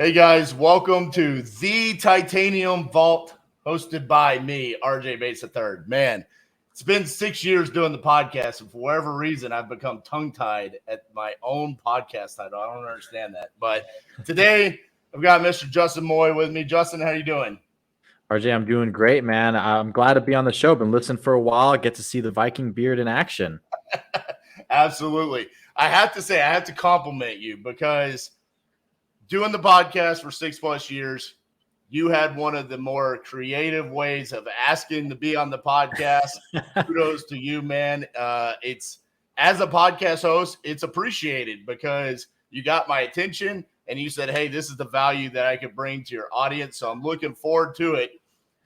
Hey guys, welcome to the Titanium Vault, hosted by me, RJ Bates III. Man, it's been 6 years doing the podcast, and for whatever reason, I've become tongue-tied at my own podcast title. I don't understand that. But today, I've got Mr. Justin Moy with me. Justin, how are you doing? RJ, I'm doing great, man. I'm glad to be on the show. Been listening for a while. Get to see the Viking beard in action. Absolutely. I have to say, I have to compliment you because doing the podcast for 6+ years, you had one of the more creative ways of asking to be on the podcast. Kudos to you, man. It's as a podcast host, it's appreciated because you got my attention and you said, hey, this is the value that I could bring to your audience. So I'm looking forward to it.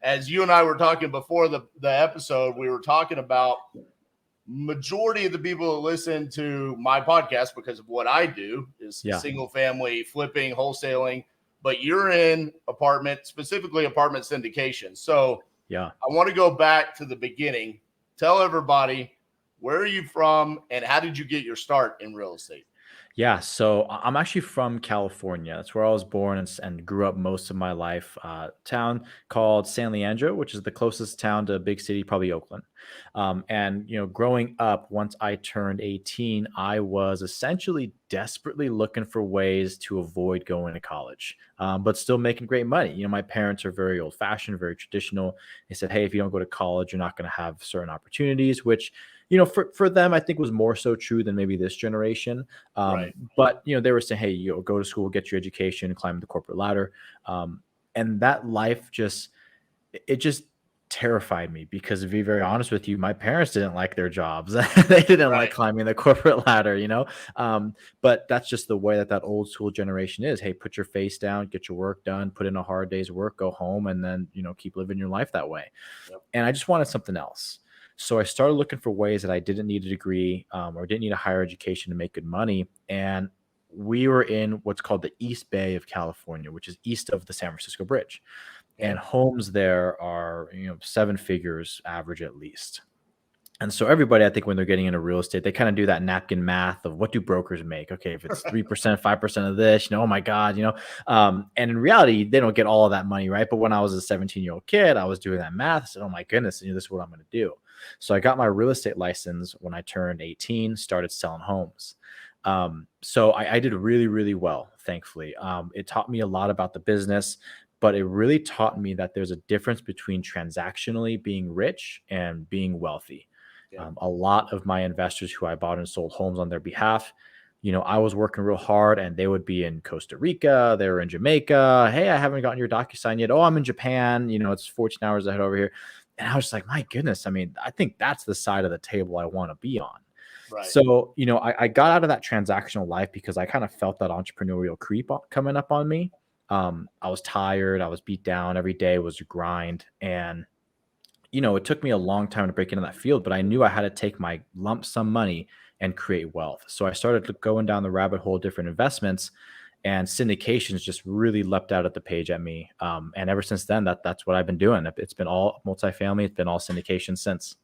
As you and I were talking before the episode, we were talking about majority of the people that listen to my podcast because of what I do is single family flipping, wholesaling, but you're in specifically apartment syndication. So I want to go back to the beginning. Tell everybody, where are you from and how did you get your start in real estate? Yeah, so I'm actually from California. That's where I was born and grew up most of my life. Town called San Leandro, which is the closest town to a big city, probably Oakland. And growing up, once I turned 18, I was essentially desperately looking for ways to avoid going to college, but still making great money. My parents are very old-fashioned, very traditional. They said, "Hey, if you don't go to college, you're not going to have certain opportunities," which for them, I think was more so true than maybe this generation. Right. But they were saying, hey, go to school, get your education, climb the corporate ladder. And that life just terrified me because to be very honest with you, my parents didn't like their jobs. They didn't like climbing the corporate ladder. But that's just the way that old school generation is. Hey, put your face down, get your work done, put in a hard day's work, go home, and then, keep living your life that way. Yep. And I just wanted something else. So I started looking for ways that I didn't need a degree or didn't need a higher education to make good money. And we were in what's called the East Bay of California, which is east of the San Francisco Bridge. Okay. And homes there are, 7 figures average at least. And so everybody, I think when they're getting into real estate, they kind of do that napkin math of what do brokers make? Okay, if it's 3%, 5% of this, oh my God, and in reality, they don't get all of that money, right? But when I was a 17-year-old kid, I was doing that math. I said, oh my goodness, this is what I'm going to do. So I got my real estate license when I turned 18, started selling homes. So I did really, really well, thankfully. It taught me a lot about the business, but it really taught me that there's a difference between transactionally being rich and being wealthy. A lot of my investors who I bought and sold homes on their behalf, I was working real hard and they would be in Costa Rica, they were in Jamaica. Hey, I haven't gotten your DocuSign yet. Oh, I'm in Japan. It's 14 hours ahead over here. And I was just like, my goodness. I mean, I think that's the side of the table I want to be on. Right. So, I got out of that transactional life because I kind of felt that entrepreneurial creep coming up on me. I was tired. I was beat down. Every day was a grind. And it took me a long time to break into that field, but I knew I had to take my lump sum money and create wealth. So I started going down the rabbit hole, different investments, and syndications just really leapt out at the page at me. And ever since then, that's what I've been doing. It's been all multifamily. It's been all syndication since.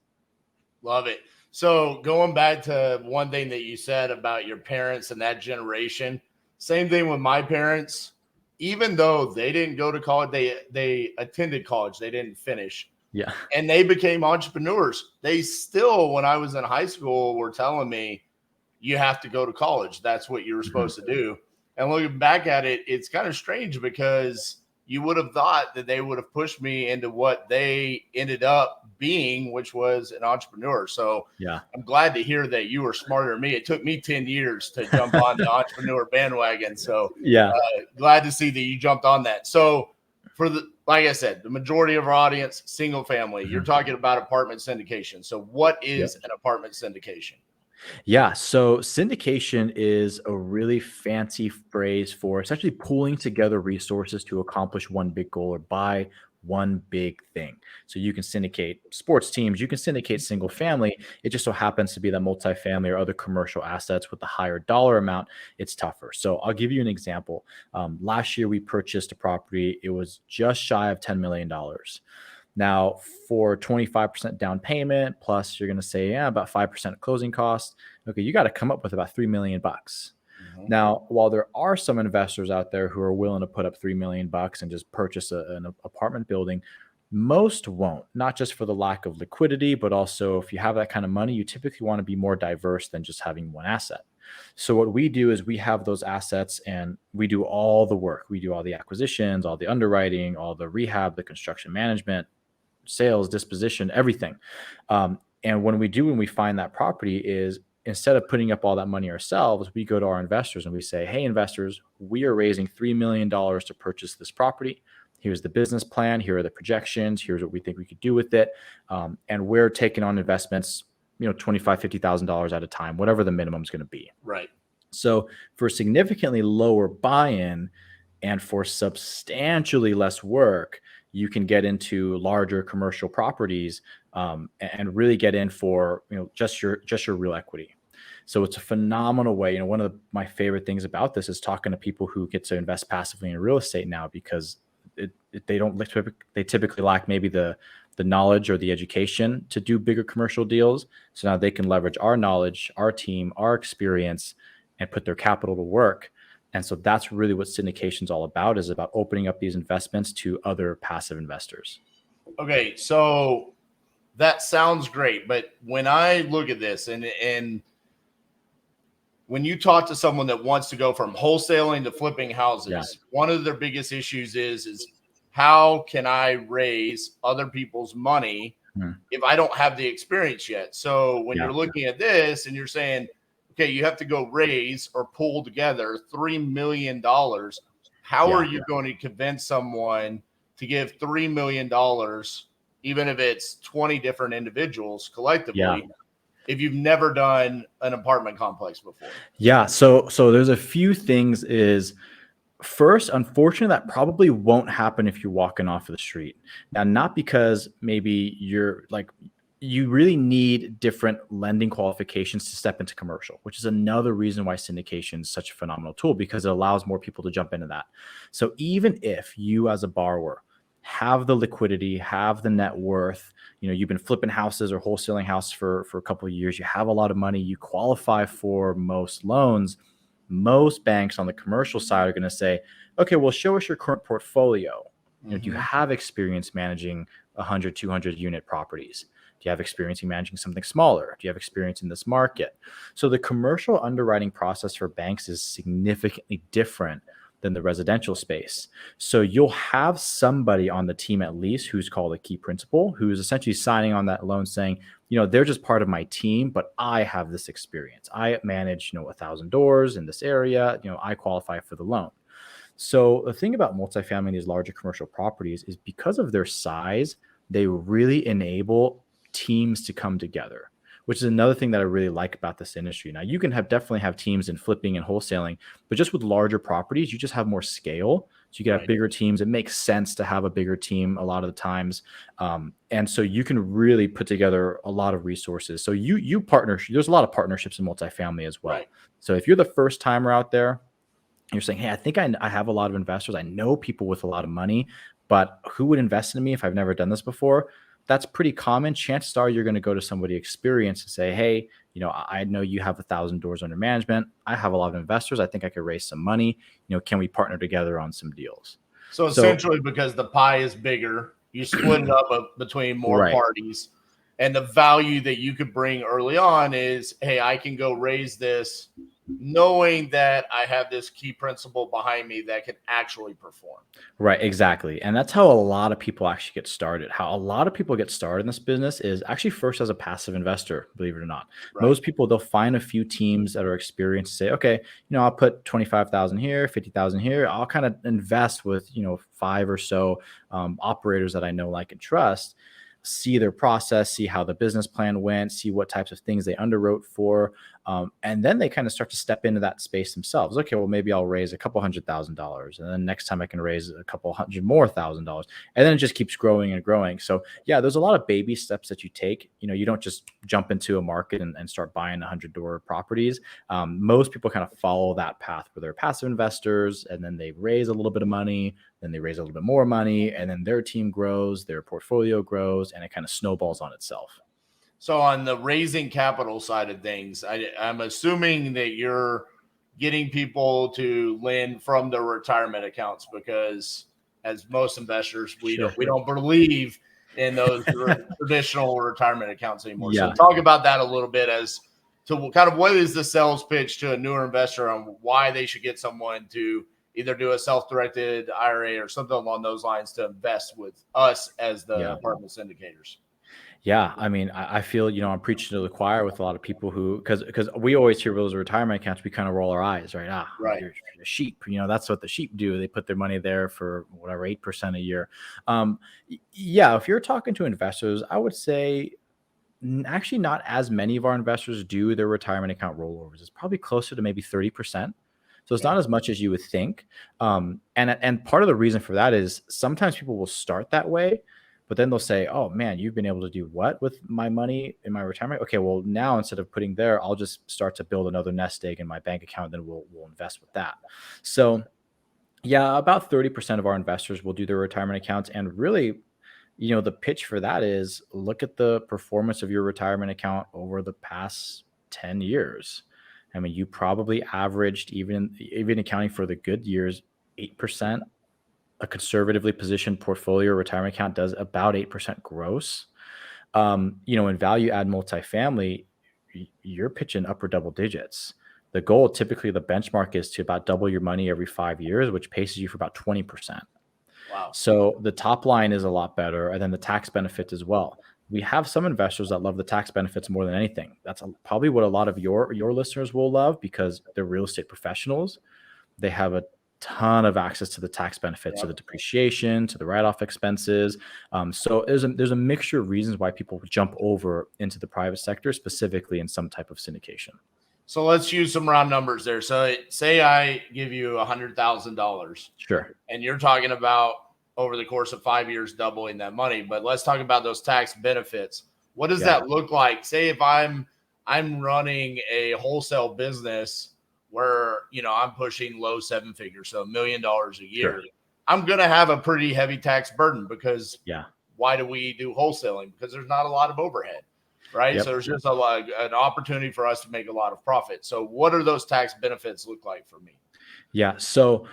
Love it. So going back to one thing that you said about your parents and that generation, same thing with my parents. Even though they didn't go to college, they attended college, they didn't finish. Yeah. And they became entrepreneurs. They still, when I was in high school, were telling me, you have to go to college. That's what you're supposed to do. And looking back at it, it's kind of strange because you would have thought that they would have pushed me into what they ended up being, which was an entrepreneur. So Yeah, I'm glad to hear that you were smarter than me. It took me 10 years to jump on the entrepreneur bandwagon. So yeah, glad to see that you jumped on that. So like I said, the majority of our audience, single family, you're talking about apartment syndication. So what is an apartment syndication? Yeah. So syndication is a really fancy phrase for essentially pooling together resources to accomplish one big goal or buy one big thing. So you can syndicate sports teams, you can syndicate single family. It just so happens to be that multifamily or other commercial assets with the higher dollar amount, it's tougher. So I'll give you an example. Last year we purchased a property. It was just shy of $10 million. Now, for 25% down payment, plus you're going to say, yeah, about 5% closing costs. Okay, you got to come up with about $3 million bucks. Now, while there are some investors out there who are willing to put up $3 million and just purchase an apartment building, most won't, not just for the lack of liquidity, but also if you have that kind of money, you typically want to be more diverse than just having one asset. So what we do is we have those assets and we do all the work. We do all the acquisitions, all the underwriting, all the rehab, the construction management, sales, disposition, everything. And when we find that property is instead of putting up all that money ourselves, we go to our investors and we say, hey, investors, we are raising $3 million to purchase this property. Here's the business plan. Here are the projections. Here's what we think we could do with it. And we're taking on investments, $25,000, $50,000 at a time, whatever the minimum is going to be. Right. So for significantly lower buy-in and for substantially less work, you can get into larger commercial properties and really get in for just your real equity. So it's a phenomenal way. One of my favorite things about this is talking to people who get to invest passively in real estate now, because they typically lack maybe the knowledge or the education to do bigger commercial deals. So now they can leverage our knowledge, our team, our experience, and put their capital to work. And so that's really what syndication is all about, is about opening up these investments to other passive investors. Okay, so that sounds great, but when I look at this and when you talk to someone that wants to go from wholesaling to flipping houses, one of their biggest issues is how can I raise other people's money if I don't have the experience yet? So when you're looking at this and you're saying, okay, you have to go raise or pull together $3 million. How are you going to convince someone to give $3 million, even if it's 20 different individuals collectively, if you've never done an apartment complex before? Yeah. So there's a few things. Is first, unfortunately, that probably won't happen if you're walking off of the street. Now, not because maybe you really need different lending qualifications to step into commercial, which is another reason why syndication is such a phenomenal tool, because it allows more people to jump into that. So even if you as a borrower have the liquidity, have the net worth, you've been flipping houses or wholesaling houses for a couple of years, you have a lot of money, you qualify for most loans, most banks on the commercial side are going to say, okay, well, show us your current portfolio. Do you have experience managing 100, 200 unit properties? Do you have experience in managing something smaller? Do you have experience in this market? So the commercial underwriting process for banks is significantly different than the residential space. So you'll have somebody on the team at least who's called a key principal, who's essentially signing on that loan saying, they're just part of my team, but I have this experience. I manage, 1,000 doors in this area. I qualify for the loan. So the thing about multifamily, these larger commercial properties, is because of their size, they really enable teams to come together, which is another thing that I really like about this industry. Now, you can definitely have teams in flipping and wholesaling, but just with larger properties, you just have more scale. So you can have bigger teams. It makes sense to have a bigger team a lot of the times. And so you can really put together a lot of resources. So you partner, there's a lot of partnerships in multifamily as well. Right. So if you're the first timer out there, you're saying, hey, I think I have a lot of investors. I know people with a lot of money, but who would invest in me if I've never done this before? That's pretty common. Chances are you're going to go to somebody experienced and say, hey, I know you have 1,000 doors under management. I have a lot of investors. I think I could raise some money. Can we partner together on some deals? So essentially, because the pie is bigger, you split it up between more parties. And the value that you could bring early on is, hey, I can go raise this knowing that I have this key principal behind me that can actually perform. Right, exactly. And that's how a lot of people actually get started. How a lot of people get started in this business is actually first as a passive investor, believe it or not. Right. Most people, they'll find a few teams that are experienced, say, okay, I'll put 25,000 here, 50,000 here. I'll kind of invest with, 5 or so operators that I know, like, and trust. See their process, see how the business plan went, see what types of things they underwrote for. And then they kind of start to step into that space themselves. Okay, well, maybe I'll raise a couple $100,000. And then next time I can raise a couple $100,000 more. And then it just keeps growing and growing. So yeah, there's a lot of baby steps that you take. You don't just jump into a market and start buying 100-door properties. Most people kind of follow that path where they're passive investors, and then they raise a little bit of money, then they raise a little bit more money, and then their team grows, their portfolio grows, and it kind of snowballs on itself. So on the raising capital side of things, I'm assuming that you're getting people to lend from their retirement accounts, because as most investors, we don't believe in those traditional retirement accounts anymore. Yeah. So talk about that a little bit as to kind of what is the sales pitch to a newer investor on why they should get someone to either do a self-directed IRA or something along those lines to invest with us as the apartment syndicators. Yeah, I mean, I feel, I'm preaching to the choir with a lot of people who, because we always hear those retirement accounts, we kind of roll our eyes, right? Right. You're a sheep, that's what the sheep do. They put their money there for whatever, 8% a year. Yeah, if you're talking to investors, I would say actually not as many of our investors do their retirement account rollovers. It's probably closer to maybe 30%. So it's not as much as you would think. And part of the reason for that is sometimes people will start that way, but then they'll say, oh man, you've been able to do what with my money in my retirement? Okay, well now instead of putting there, I'll just start to build another nest egg in my bank account. Then we'll invest with that. So yeah, about 30% of our investors will do their retirement accounts. And really, the pitch for that is look at the performance of your retirement account over the past 10 years. I mean, you probably averaged, even accounting for the good years, 8%. A conservatively positioned portfolio retirement account does about 8% gross. In value add multifamily, you're pitching upper double digits. The goal, typically the benchmark, is to about double your money every 5 years, which paces you for about 20%. Wow. So the top line is a lot better, and then the tax benefits as well. We have some investors that love the tax benefits more than anything. That's probably what a lot of your listeners will love, because they're real estate professionals. They have a ton of access to the tax benefits, to the depreciation, to the write-off expenses. So there's a mixture of reasons why people jump over into the private sector, specifically in some type of syndication. So let's use some round numbers there. So say I give you $100,000. Sure. And you're talking about over the course of 5 years doubling that money. But let's talk about those tax benefits. What does that look like? Say if I'm running a wholesale business where, I'm pushing low seven figures, so $1 million a year. Sure. I'm going to have a pretty heavy tax burden, because why do we do wholesaling? Because there's not a lot of overhead, right? Yep. So there's just an opportunity for us to make a lot of profit. So what are those tax benefits look like for me? Yeah. So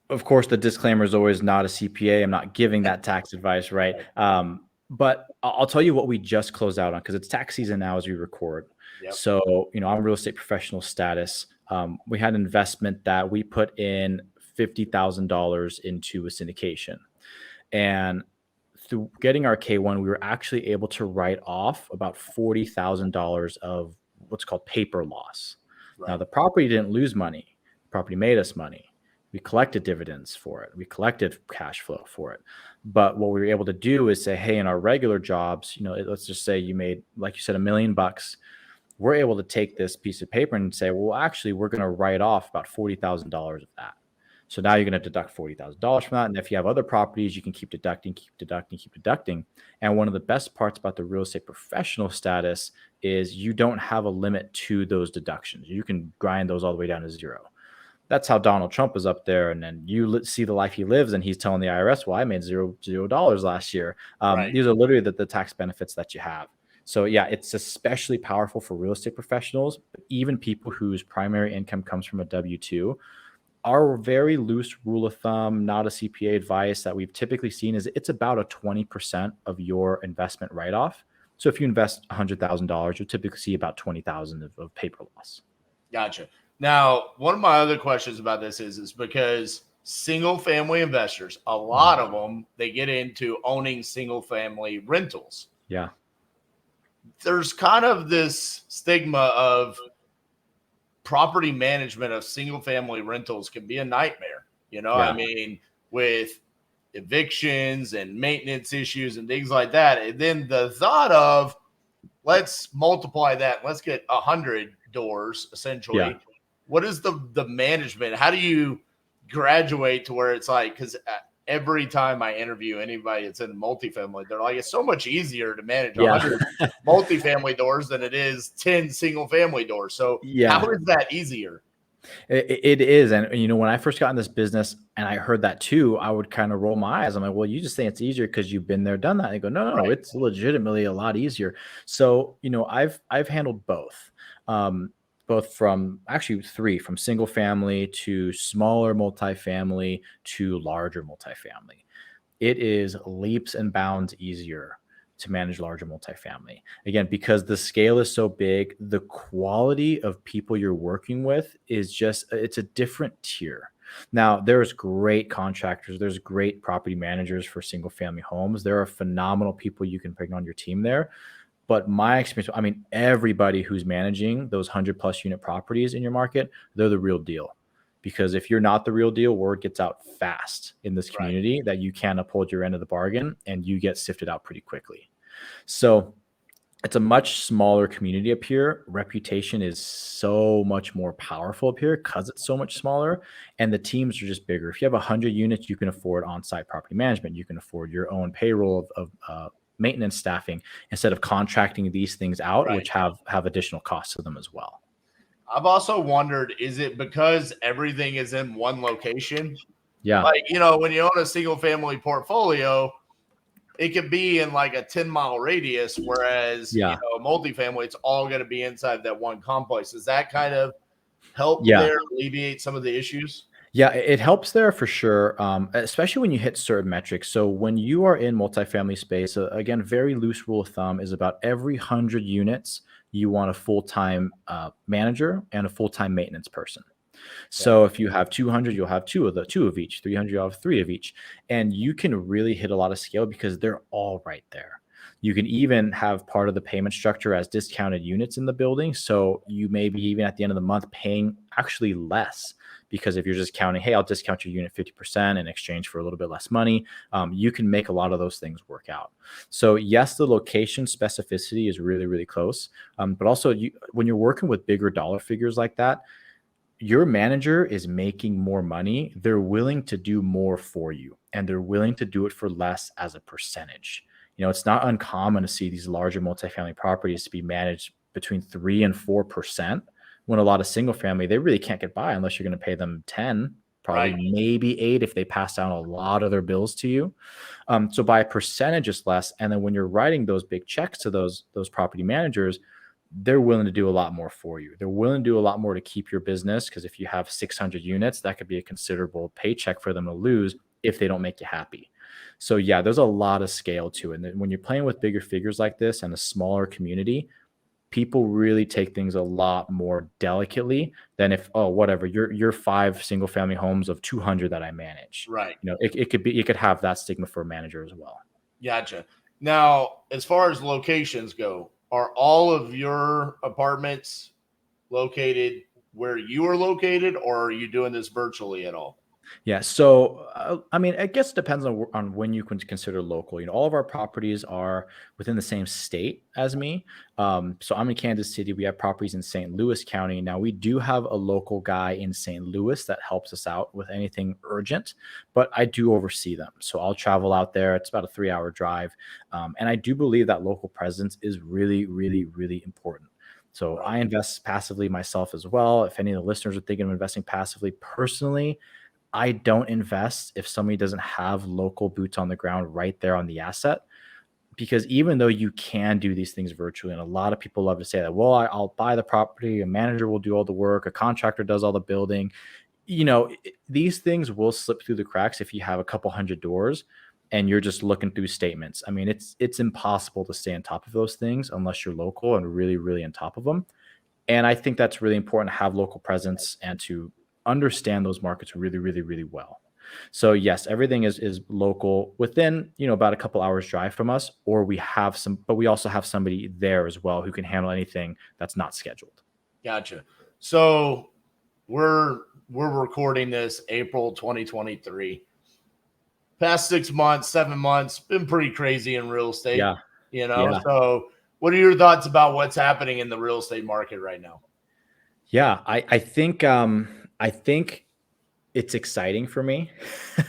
of course, the disclaimer is always not a CPA. I'm not giving that tax advice, right? But I'll tell you what we just closed out on, because it's tax season now as we record. Yep. So, I'm real estate professional status. We had an investment that we put in $50,000 into a syndication. And through getting our K1, we were actually able to write off about $40,000 of what's called paper loss. Right. Now, the property didn't lose money. The property made us money. We collected dividends for it. We collected cash flow for it. But what we were able to do is say, hey, in our regular jobs, let's just say you made, like you said, $1 million. We're able to take this piece of paper and say, well, actually, we're going to write off about $40,000 of that. So now you're going to deduct $40,000 from that. And if you have other properties, you can keep deducting. And one of the best parts about the real estate professional status is you don't have a limit to those deductions. You can grind those all the way down to zero. That's how Donald Trump is up there. And then you see the life he lives, and he's telling the IRS, well, I made $0 last year. Right. These are literally the tax benefits that you have. So yeah, it's especially powerful for real estate professionals, but even people whose primary income comes from a W-2. Our very loose rule of thumb, not a CPA advice, that we've typically seen is it's about a 20% of your investment write-off. So if you invest $100,000, you'll typically see about $20,000 of paper loss. Gotcha. Now, one of my other questions about this is because single family investors, a lot of them, they get into owning single family rentals. Yeah. There's kind of this stigma of property management of single family rentals can be a nightmare. I mean, with evictions and maintenance issues and things like that. And then the thought of, let's multiply that. Let's get 100 doors, essentially. Yeah. What is the management? How do you graduate to where it's like, because every time I interview anybody that's in multifamily, they're like, it's so much easier to manage 100 multifamily doors than it is 10 single family doors. So how is that easier? It is. And, when I first got in this business and I heard that too, I would kind of roll my eyes. I'm like, well, you just think it's easier because you've been there, done that. And they go, no, right. It's legitimately a lot easier. So, I've handled both. both from actually three, from single family to smaller multifamily to larger multifamily. It is leaps and bounds easier to manage larger multifamily. Again, because the scale is so big, the quality of people you're working with is just, it's a different tier. Now, there's great contractors, there's great property managers for single family homes. There are phenomenal people you can bring on your team there. But my experience, I mean, everybody who's managing those 100+ unit properties in your market, they're the real deal. Because if you're not the real deal, word gets out fast in this Right. community that you can't uphold your end of the bargain and you get sifted out pretty quickly. So it's a much smaller community up here. Reputation is so much more powerful up here because it's so much smaller, and the teams are just bigger. If you have 100 units, you can afford on-site property management. You can afford your own payroll of maintenance staffing instead of contracting these things out, Right. which have additional costs to them as well. I've also wondered, is it because everything is in one location? Yeah. Like, you know, when you own a single family portfolio, it could be in like a 10-mile radius, whereas, Yeah. you know, multifamily, it's all going to be inside that one complex. Does that kind of help Yeah. there alleviate some of the issues? Yeah, it helps there for sure, especially when you hit certain metrics. So when you are in multifamily space, again, very loose rule of thumb is about every 100 units, you want a full-time manager and a full-time maintenance person. Yeah. So if you have 200, you'll have two of each. 300, you'll have three of each, and you can really hit a lot of scale because they're all right there. You can even have part of the payment structure as discounted units in the building. So you may be even at the end of the month paying actually less, because if you're just counting, hey, I'll discount your unit 50% in exchange for a little bit less money, you can make a lot of those things work out. So yes, the location specificity is really, really close. But also when you're working with bigger dollar figures like that, your manager is making more money. They're willing to do more for you, and they're willing to do it for less as a percentage. You know, it's not uncommon to see these larger multifamily properties to be managed between 3 and 4%, when a lot of single family, they really can't get by unless you're going to pay them 10, probably Right. maybe 8 if they pass down a lot of their bills to you. So by a percentage, it's less. And then when you're writing those big checks to those property managers, they're willing to do a lot more for you. They're willing to do a lot more to keep your business, because if you have 600 units, that could be a considerable paycheck for them to lose if they don't make you happy. So yeah, there's a lot of scale to it. And then when you're playing with bigger figures like this and a smaller community, people really take things a lot more delicately than if, oh, whatever, you're 5 single family homes of 200 that I manage. Right. You know, it could have that stigma for a manager as well. Gotcha. Now, as far as locations go, are all of your apartments located where you are located, or are you doing this virtually at all? Yeah. So, I mean, I guess it depends on when you can consider local. You know, all of our properties are within the same state as me. So I'm in Kansas City. We have properties in St. Louis County. Now, we do have a local guy in St. Louis that helps us out with anything urgent, but I do oversee them. So I'll travel out there. It's about a 3-hour drive. And I do believe that local presence is really, really, really important. So Right. I invest passively myself as well. If any of the listeners are thinking of investing passively, personally, I don't invest if somebody doesn't have local boots on the ground right there on the asset. Because even though you can do these things virtually, and a lot of people love to say that, well, I'll buy the property, a manager will do all the work, a contractor does all the building. You know, these things will slip through the cracks if you have a couple hundred doors and you're just looking through statements. I mean, it's impossible to stay on top of those things unless you're local and really, really on top of them. And I think that's really important to have local presence and to understand those markets really, really, really well. So yes, everything is local within, you know, about a couple hours drive from us, or we have some, but we also have somebody there as well who can handle anything that's not scheduled. Gotcha. So we're recording this April 2023. Past 6 months, 7 months, been pretty crazy in real estate, Yeah. you know. Yeah. So what are your thoughts about what's happening in the real estate market right now? Yeah. I think it's exciting for me.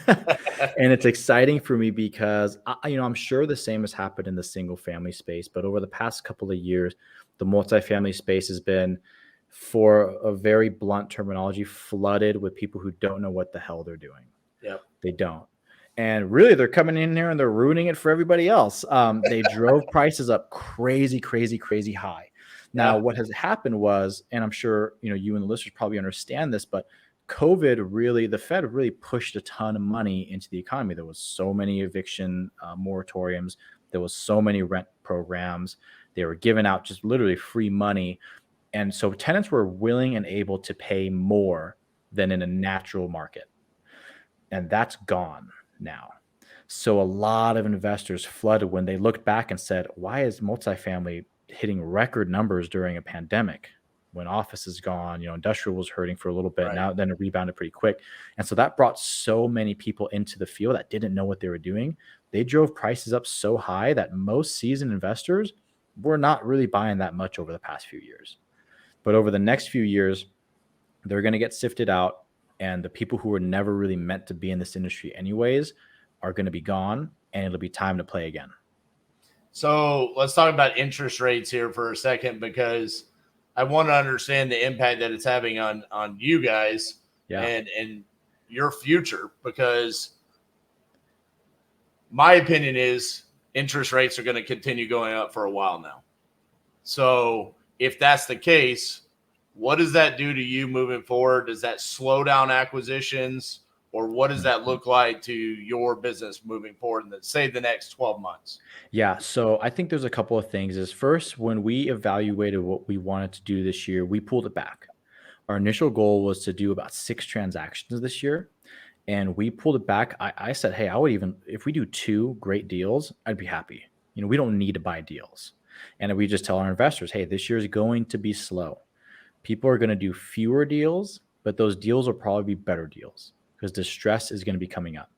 And it's exciting for me because you know, I'm sure the same has happened in the single family space, but over the past couple of years, the multifamily space has been, for a very blunt terminology, flooded with people who don't know what the hell they're doing. Yep. They don't. And really, they're coming in here and they're ruining it for everybody else. They drove prices up crazy, crazy, crazy high. Now, Yeah. what has happened was, and I'm sure you and the listeners probably understand this, but the Fed really pushed a ton of money into the economy. There was so many eviction moratoriums. There was so many rent programs. They were giving out just literally free money. And so tenants were willing and able to pay more than in a natural market. And that's gone now. So a lot of investors flooded when they looked back and said, why is multifamily hitting record numbers during a pandemic? When office is gone, industrial was hurting for a little bit. Right. Now, then it rebounded pretty quick. And so that brought so many people into the field that didn't know what they were doing. They drove prices up so high that most seasoned investors were not really buying that much over the past few years. But over the next few years, they're going to get sifted out. And the people who were never really meant to be in this industry anyways are going to be gone, and it'll be time to play again. So let's talk about interest rates here for a second, because I want to understand the impact that it's having on you guys and your future, because my opinion is interest rates are going to continue going up for a while now. So if that's the case, what does that do to you moving forward? Does that slow down acquisitions, or what does that look like to your business moving forward in the next 12 months? Yeah. So I think there's a couple of things. Is first, when we evaluated what we wanted to do this year, we pulled it back. Our initial goal was to do about 6 transactions this year, and we pulled it back. I said, hey, I would even, if we do 2 great deals, I'd be happy. We don't need to buy deals. And we just tell our investors, hey, this year is going to be slow. People are going to do fewer deals, but those deals will probably be better deals because distress is going to be coming up.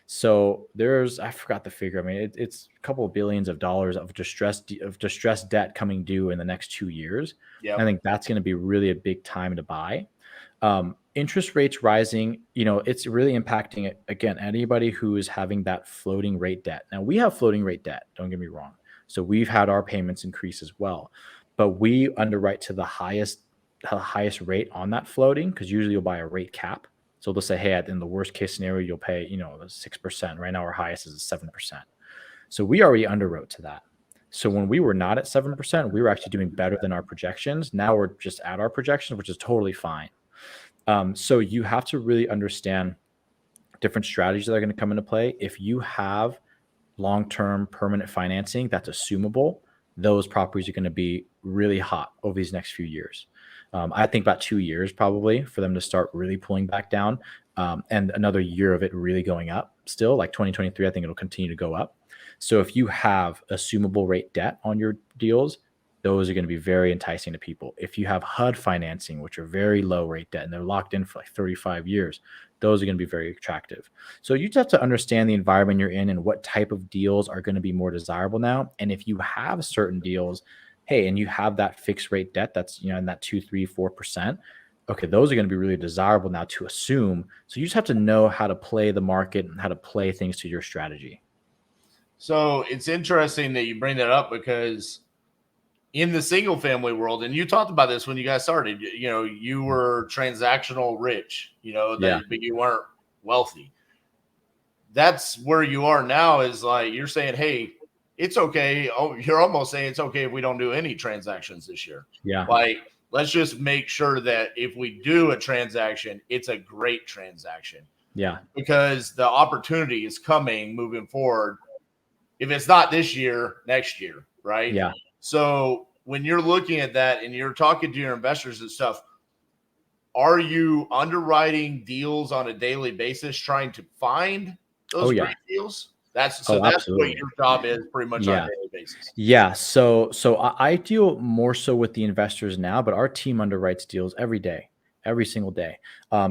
So I forgot the figure. I mean, it's a couple of billions of dollars of distressed debt coming due in the next 2 years. Yeah. I think that's going to be really a big time to buy. Interest rates rising, it's really impacting, again, anybody who is having that floating rate debt. Now, we have floating rate debt, don't get me wrong. So we've had our payments increase as well, but we underwrite to the highest rate on that floating, because usually you'll buy a rate cap. So they'll say, hey, in the worst case scenario, you'll pay, 6%. Right now, our highest is 7%. So we already underwrote to that. So when we were not at 7%, we were actually doing better than our projections. Now we're just at our projections, which is totally fine. So you have to really understand different strategies that are going to come into play. If you have long-term permanent financing that's assumable, those properties are going to be really hot over these next few years. I think about 2 years probably for them to start really pulling back down, and another year of it really going up still. Like 2023, I think it'll continue to go up. So if you have assumable rate debt on your deals, those are going to be very enticing to people. If you have HUD financing, which are very low rate debt and they're locked in for like 35 years, those are going to be very attractive. So you just have to understand the environment you're in and what type of deals are going to be more desirable now. And if you have certain deals, hey, and you have that fixed rate debt that's in that 2, 3, 4%, okay, those are going to be really desirable now to assume. So you just have to know how to play the market and how to play things to your strategy. So it's interesting that you bring that up, because in the single family world, and you talked about this when you guys started, you were transactional rich, but you weren't wealthy. That's where you are now, is like you're saying, hey, it's okay. Oh, you're almost saying it's okay if we don't do any transactions this year. Yeah. Like, let's just make sure that if we do a transaction, it's a great transaction. Yeah. Because the opportunity is coming moving forward. If it's not this year, next year, right? Yeah. So when you're looking at that and you're talking to your investors and stuff, are you underwriting deals on a daily basis, trying to find those great deals? That's what absolutely. your job is pretty much on a Yeah. daily basis. Yeah. So I deal more so with the investors now, but our team underwrites deals every day, every single day.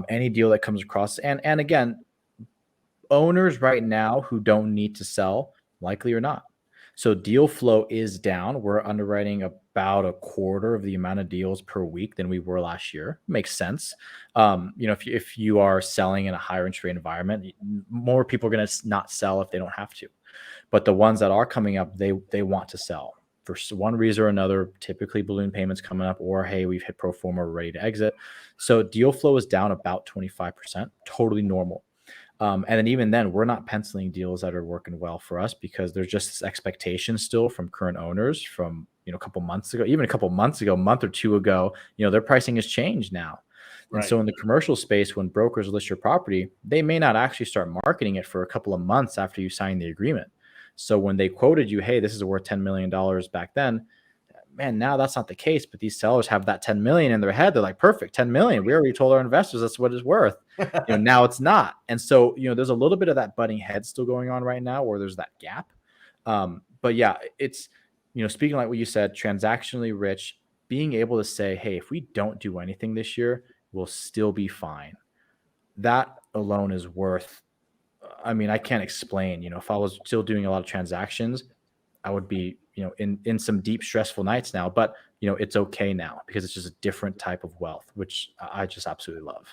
Any deal that comes across, and again, owners right now who don't need to sell, likely or not. So deal flow is down. We're underwriting about a quarter of the amount of deals per week than we were last year. Makes sense. If you are selling in a higher interest rate environment, more people are going to not sell if they don't have to. But the ones that are coming up, they want to sell for one reason or another. Typically, balloon payments coming up, or hey, we've hit pro forma, we're ready to exit. So deal flow is down about 25%. Totally normal. And then even then, we're not penciling deals that are working well for us, because there's just this expectation still from current owners, from a couple months ago, even a couple months ago, a month or two ago, their pricing has changed now. And so in the commercial space, when brokers list your property, they may not actually start marketing it for a couple of months after you sign the agreement. So when they quoted you, hey, this is worth $10 million back then, man, now that's not the case. But these sellers have that 10 million in their head. They're like, perfect, 10 million. We already told our investors that's what it's worth. Now it's not. And so, there's a little bit of that butting head still going on right now where there's that gap. But yeah, it's, speaking like what you said, transactionally rich, being able to say, hey, if we don't do anything this year, we'll still be fine. That alone is worth, I can't explain, if I was still doing a lot of transactions, I would be, in some deep stressful nights now, but it's okay now because it's just a different type of wealth, which I just absolutely love.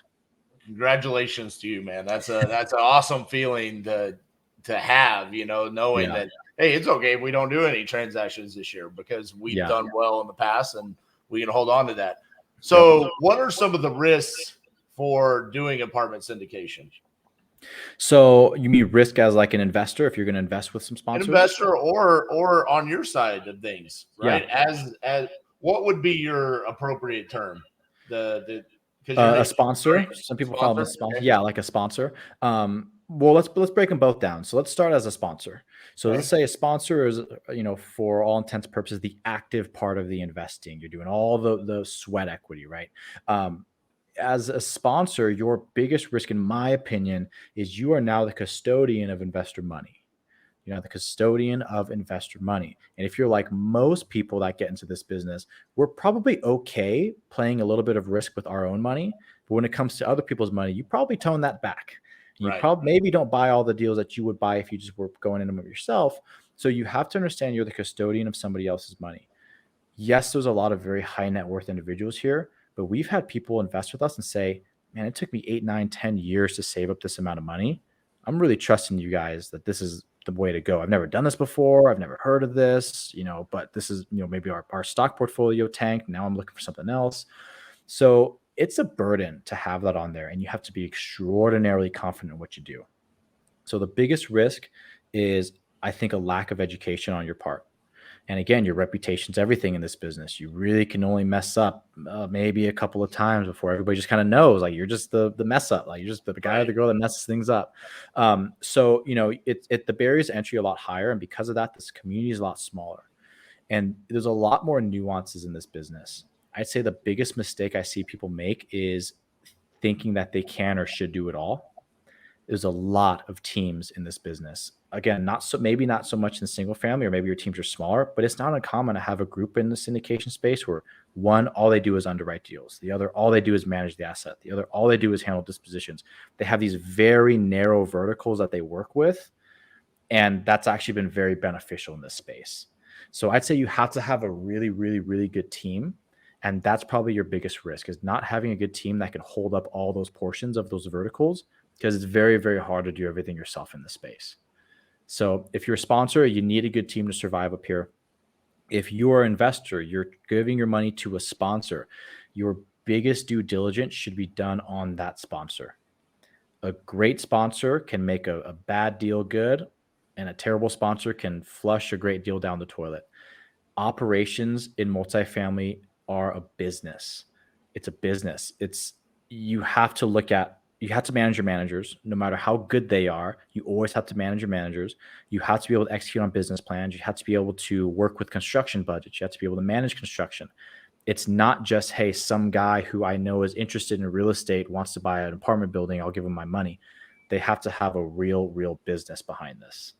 Congratulations to you, man. That's an awesome feeling to have, knowing that, hey, it's okay if we don't do any transactions this year because we've done well in the past and we can hold on to that. So what are some of the risks for doing apartment syndication? So you mean risk as like an investor if you're going to invest with some sponsors? An investor or on your side of things, right? As what would be your appropriate term? A sponsor. Some people call them a sponsor. Okay. Yeah, like a sponsor. Well, let's break them both down. So let's start as a sponsor. So let's say a sponsor is, for all intents and purposes, the active part of the investing. You're doing all the sweat equity, right? As a sponsor, your biggest risk, in my opinion, is you are now the custodian of investor money. You're now the custodian of investor money. And if you're like most people that get into this business, we're probably okay playing a little bit of risk with our own money. But when it comes to other people's money, you probably tone that back. You probably maybe don't buy all the deals that you would buy if you just were going in them yourself. So you have to understand you're the custodian of somebody else's money. Yes, there's a lot of very high net worth individuals here, but we've had people invest with us and say, man, it took me 8, 9, 10 years to save up this amount of money. I'm really trusting you guys that this is the way to go. I've never done this before. I've never heard of this, but this is, maybe our stock portfolio tanked. Now I'm looking for something else. So it's a burden to have that on there, and you have to be extraordinarily confident in what you do. So the biggest risk is, I think, a lack of education on your part. And again, your reputation's everything in this business. You really can only mess up maybe a couple of times before everybody just kind of knows, like, you're just the mess up, like you're just the guy or the girl that messes things up. So the barriers to entry are a lot higher, and because of that, this community is a lot smaller. And there's a lot more nuances in this business. I'd say the biggest mistake I see people make is thinking that they can or should do it all. There's a lot of teams in this business. Again, maybe not so much in single family, or maybe your teams are smaller, but it's not uncommon to have a group in the syndication space where one, all they do is underwrite deals. The other, all they do is manage the asset. The other, all they do is handle dispositions. They have these very narrow verticals that they work with. And that's actually been very beneficial in this space. So I'd say you have to have a really, really, really good team. And that's probably your biggest risk, is not having a good team that can hold up all those portions of those verticals, because it's very, very hard to do everything yourself in this space. So if you're a sponsor, you need a good team to survive up here. If you're an investor, you're giving your money to a sponsor, your biggest due diligence should be done on that sponsor. A great sponsor can make a bad deal good, and a terrible sponsor can flush a great deal down the toilet. Operations in multifamily are a business. It's a business. You have to manage your managers. No matter how good they are, you always have to manage your managers. You have to be able to execute on business plans. You have to be able to work with construction budgets. You have to be able to manage construction. It's not just, hey, some guy who I know is interested in real estate wants to buy an apartment building, I'll give him my money. They have to have a real business behind this.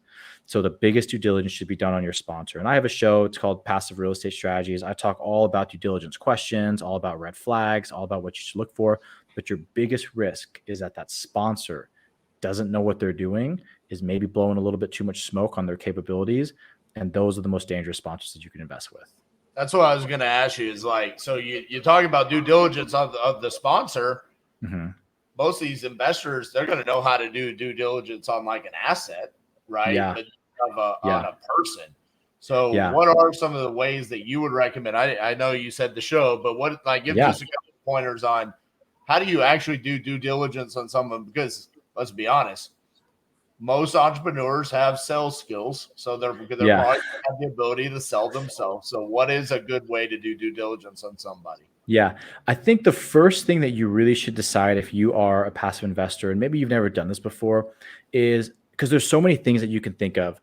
So the biggest due diligence should be done on your sponsor. And I have a show, it's called Passive Real Estate Strategies. I talk all about due diligence questions, all about red flags, all about what you should look for. But your biggest risk is that sponsor doesn't know what they're doing, is maybe blowing a little bit too much smoke on their capabilities. And those are the most dangerous sponsors that you can invest with. That's what I was going to ask you, is like, so you're talking about due diligence of the sponsor. Mm-hmm. Most of these investors, they're going to know how to do due diligence on like an asset, right? Yeah. But on a person. So what are some of the ways that you would recommend? I know you said the show, but give just a couple of pointers on how do you actually do due diligence on someone? Because let's be honest, most entrepreneurs have sales skills, so they're probably Yeah. have the ability to sell themselves. So what is a good way to do due diligence on somebody? Yeah. I think the first thing that you really should decide if you are a passive investor, and maybe you've never done this before, is because there's so many things that you can think of.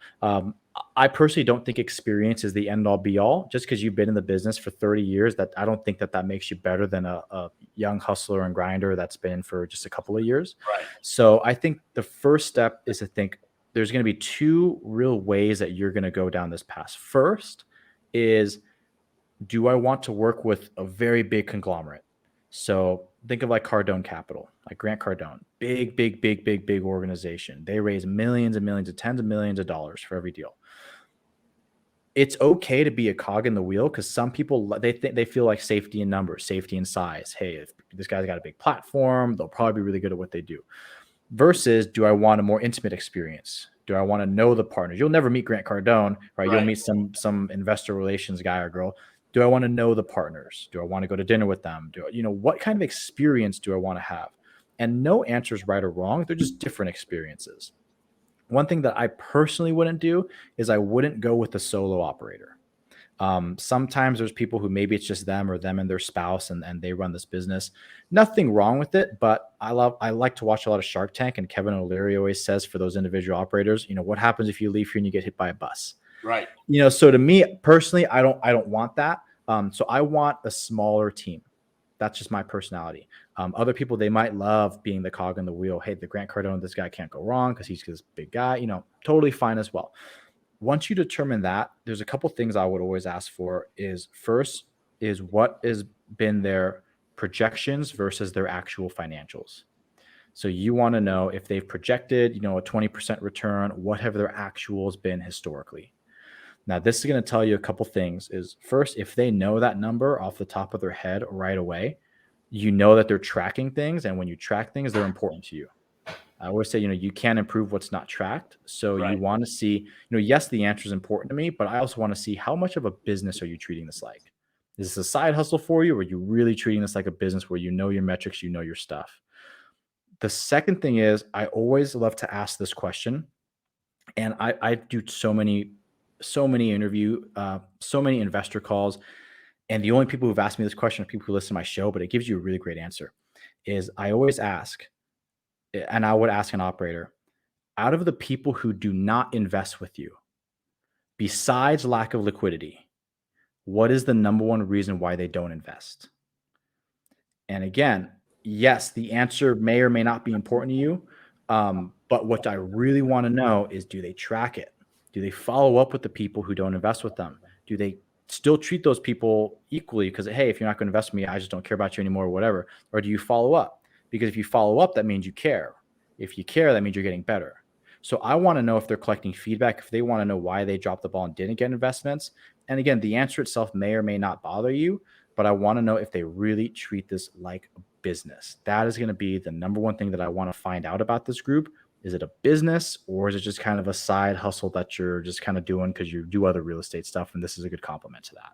I personally don't think experience is the end all be all. Just because you've been in the business for 30 years, that I don't think that makes you better than a young hustler and grinder that's been in for just a couple of years. Right. So I think the first step is to think there's going to be two real ways that you're going to go down this path. First is, do I want to work with a very big conglomerate? So think of like Cardone Capital, like Grant Cardone, big organization. They raise millions and millions, tens of millions of dollars for every deal. It's okay to be a cog in the wheel, because some people, they feel like safety in numbers, safety in size. Hey, if this guy's got a big platform, they'll probably be really good at what they do. Versus, do I want a more intimate experience? Do I want to know the partners? You'll never meet Grant Cardone, right? You'll meet some investor relations guy or girl. Do I want to know the partners? Do I want to go to dinner with them? What kind of experience do I want to have? And no answer is right or wrong. They're just different experiences. One thing that I personally wouldn't do is I wouldn't go with a solo operator. Sometimes there's people who maybe it's just them or them and their spouse, and they run this business. Nothing wrong with it, but I like to watch a lot of Shark Tank, and Kevin O'Leary always says, for those individual operators, what happens if you leave here and you get hit by a bus? Right. So to me personally, I don't want that. So I want a smaller team. That's just my personality. Other people, they might love being the cog in the wheel. Hey, the Grant Cardone, this guy can't go wrong because he's this big guy, totally fine as well. Once you determine that, there's a couple things I would always ask for. First is what has been their projections versus their actual financials. So you want to know if they've projected, a 20% return, what have their actuals been historically? Now, this is going to tell you a couple things. Is first, if they know that number off the top of their head right away, you know that they're tracking things. And when you track things, they're important to you. I always say, you can't improve what's not tracked. So you want to see, yes, the answer is important to me, but I also want to see how much of a business are you treating this like? Is this a side hustle for you? Or are you really treating this like a business where you know your metrics, you know your stuff? The second thing is, I always love to ask this question. And I do so many interview, so many investor calls. And the only people who've asked me this question are people who listen to my show, but it gives you a really great answer. Is I always ask, and I would ask an operator, out of the people who do not invest with you, besides lack of liquidity, what is the number one reason why they don't invest? And again, yes, the answer may or may not be important to you. But what I really want to know is, do they track it? Do they follow up with the people who don't invest with them? Do they still treat those people equally? Because, hey, if you're not going to invest with me, I just don't care about you anymore or whatever. Or do you follow up? Because if you follow up, that means you care. If you care, that means you're getting better. So I want to know if they're collecting feedback, if they want to know why they dropped the ball and didn't get investments. And again, the answer itself may or may not bother you, but I want to know if they really treat this like a business. That is going to be the number one thing that I want to find out about this group. Is it a business, or is it just kind of a side hustle that you're just kind of doing because you do other real estate stuff, and this is a good complement to that?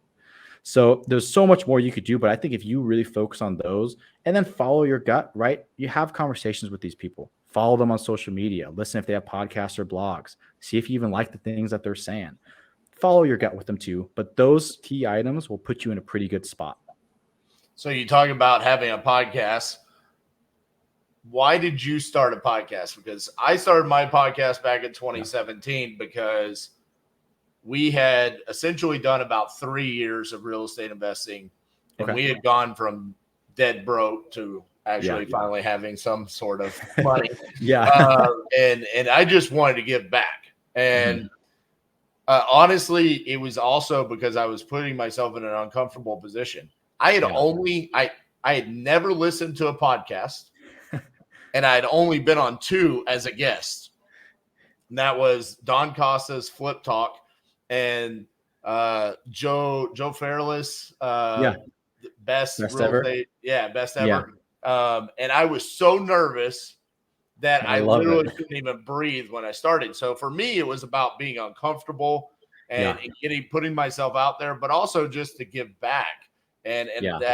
So there's so much more you could do, but I think if you really focus on those and then follow your gut, right? You have conversations with these people, follow them on social media, listen if they have podcasts or blogs, see if you even like the things that they're saying. Follow your gut with them too, but those key items will put you in a pretty good spot. So you talk about having a podcast. Why did you start a podcast? Because I started my podcast back in 2017 because we had essentially done about 3 years of real estate investing, and we had gone from dead broke to actually finally having some sort of money. And I just wanted to give back. And honestly, it was also because I was putting myself in an uncomfortable position. I had never listened to a podcast, and I had only been on 2 as a guest. And that was Don Costa's Flip Talk and Joe Fairless, best real ever. estate, best ever. And I was so nervous that I literally couldn't even breathe when I started. So for me, it was about being uncomfortable and putting myself out there, but also just to give back and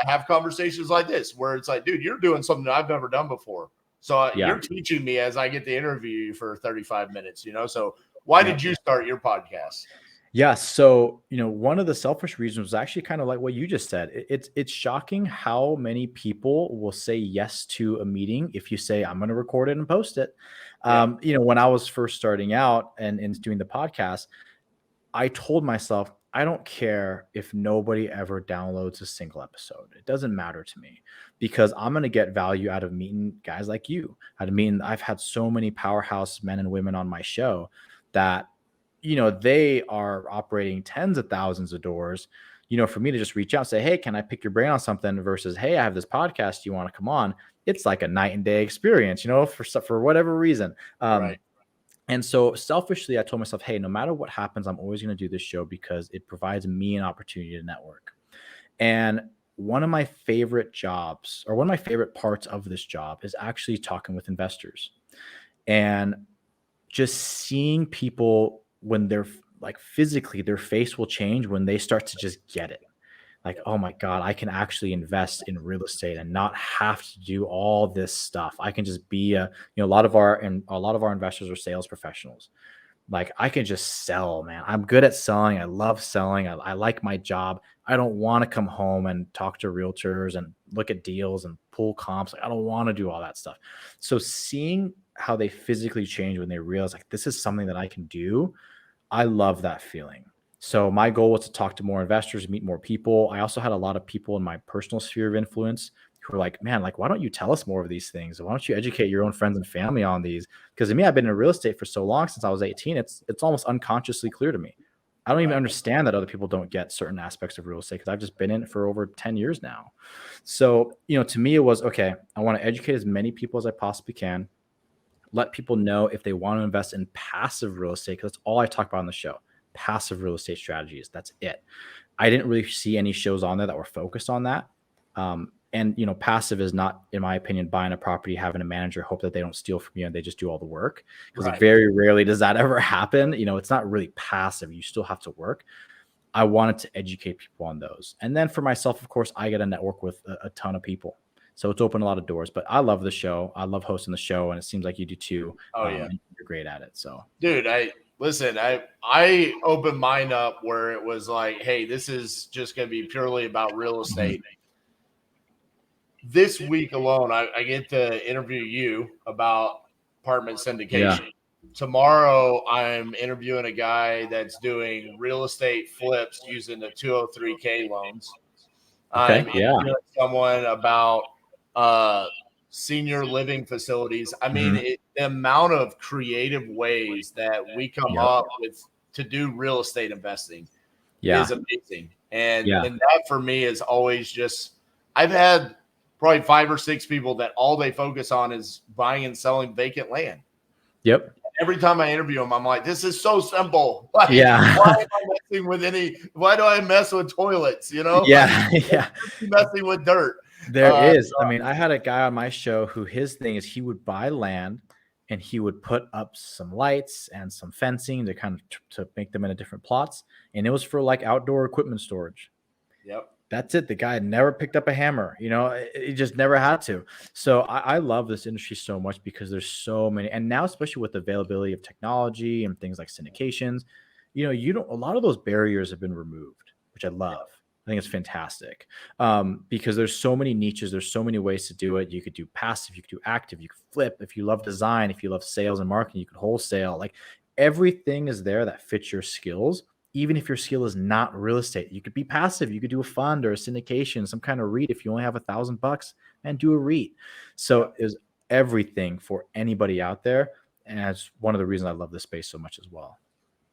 have conversations like this, where it's like, dude, you're doing something that I've never done before. So Yeah. you're teaching me as I get to interview you for 35 minutes, So why did you start your podcast? Yeah. So, one of the selfish reasons was actually kind of like what you just said. It's shocking how many people will say yes to a meeting if you say, I'm going to record it and post it. Yeah. When I was first starting out and doing the podcast, I told myself, I don't care if nobody ever downloads a single episode. It doesn't matter to me because I'm going to get value out of meeting guys like you. I've had so many powerhouse men and women on my show that, they are operating tens of thousands of doors. For me to just reach out and say, hey, can I pick your brain on something versus, hey, I have this podcast. Do you want to come on? It's like a night and day experience, for whatever reason. Right. And so selfishly, I told myself, hey, no matter what happens, I'm always going to do this show because it provides me an opportunity to network. And one of my favorite jobs, or one of my favorite parts of this job, is actually talking with investors and just seeing people when they're like physically, their face will change when they start to just get it. Like, oh my God, I can actually invest in real estate and not have to do all this stuff. I can just be a lot of our investors are sales professionals. Like, I can just sell, man. I'm good at selling. I love selling. I like my job. I don't want to come home and talk to realtors and look at deals and pull comps. Like, I don't want to do all that stuff. So seeing how they physically change when they realize like this is something that I can do, I love that feeling. So my goal was to talk to more investors, meet more people. I also had a lot of people in my personal sphere of influence who were like, man, like, why don't you tell us more of these things? Why don't you educate your own friends and family on these? Because to me, I've been in real estate for so long since I was 18. It's almost unconsciously clear to me. I don't even understand that other people don't get certain aspects of real estate because I've just been in it for over 10 years now. So, to me, it was, okay, I want to educate as many people as I possibly can. Let people know if they want to invest in passive real estate, because that's all I talk about on the show. Passive real estate strategies. That's it. I didn't really see any shows on there that were focused on that. And passive is not, in my opinion, buying a property, having a manager hope that they don't steal from you and they just do all the work. Because very rarely does that ever happen. It's not really passive. You still have to work. I wanted to educate people on those. And then for myself, of course, I get to network with a ton of people. So it's opened a lot of doors, but I love the show. I love hosting the show, and it seems like you do too. Oh yeah. You're great at it. So, dude, I opened mine up where it was like, hey, this is just going to be purely about real estate. This week alone, I get to interview you about apartment syndication. Yeah. Tomorrow, I'm interviewing a guy that's doing real estate flips using the 203K loans. Okay, I'm interviewing someone about senior living facilities. I mean, the amount of creative ways that we come up with to do real estate investing is amazing. And that for me is always just, I've had probably 5 or 6 people that all they focus on is buying and selling vacant land. Yep. Every time I interview them, I'm like, this is so simple. Like, yeah. Why am I messing with why do I mess with toilets? Yeah. Like, yeah. Messing with dirt. There is. I mean, I had a guy on my show who his thing is he would buy land and he would put up some lights and some fencing to kind of to make them into different plots. And it was for like outdoor equipment storage. Yep. That's it. The guy never picked up a hammer. He just never had to. So I love this industry so much because there's so many. And now, especially with the availability of technology and things like syndications, a lot of those barriers have been removed, which I love. I think it's fantastic because there's so many niches. There's so many ways to do it. You could do passive, you could do active, you could flip. If you love design, if you love sales and marketing, you could wholesale. Like everything is there that fits your skills. Even if your skill is not real estate, you could be passive. You could do a fund or a syndication, some kind of REIT. If you only have $1,000 and do a REIT. So is everything for anybody out there. And that's one of the reasons I love this space so much as well.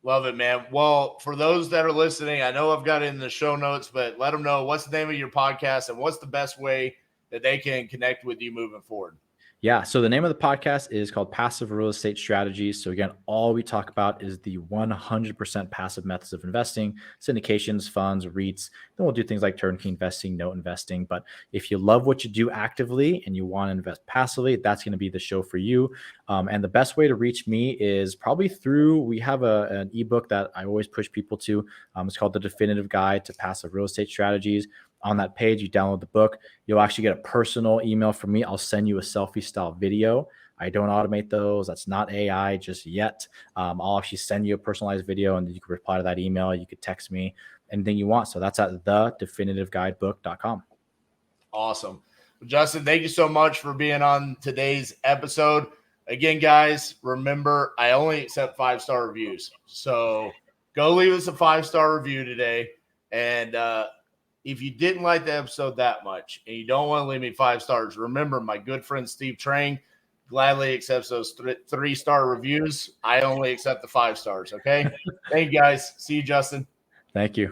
Love it, man. Well, for those that are listening, I know I've got it in the show notes, but let them know what's the name of your podcast and what's the best way that they can connect with you moving forward. Yeah. So the name of the podcast is called Passive Real Estate Strategies. So again, all we talk about is the 100% passive methods of investing, syndications, funds, REITs. Then we'll do things like turnkey investing, note investing. But if you love what you do actively and you want to invest passively, that's going to be the show for you. And the best way to reach me is probably we have an ebook that I always push people to. It's called The Definitive Guide to Passive Real Estate Strategies. On that page, you download the book. You'll actually get a personal email from me. I'll send you a selfie style video. I don't automate those. That's not AI just yet. I'll actually send you a personalized video, and you can reply to that email. You could text me anything you want. So that's at thedefinitive.guidebook.com. Awesome. Well, Justin, thank you so much for being on today's episode. Again, guys, remember, I only accept 5-star reviews. So go leave us a 5-star review today. And if you didn't like the episode that much and you don't want to leave me 5 stars, remember my good friend Steve Trang gladly accepts those 3-star reviews. I only accept the 5 stars. Okay. Thank you, guys. See you, Justin. Thank you.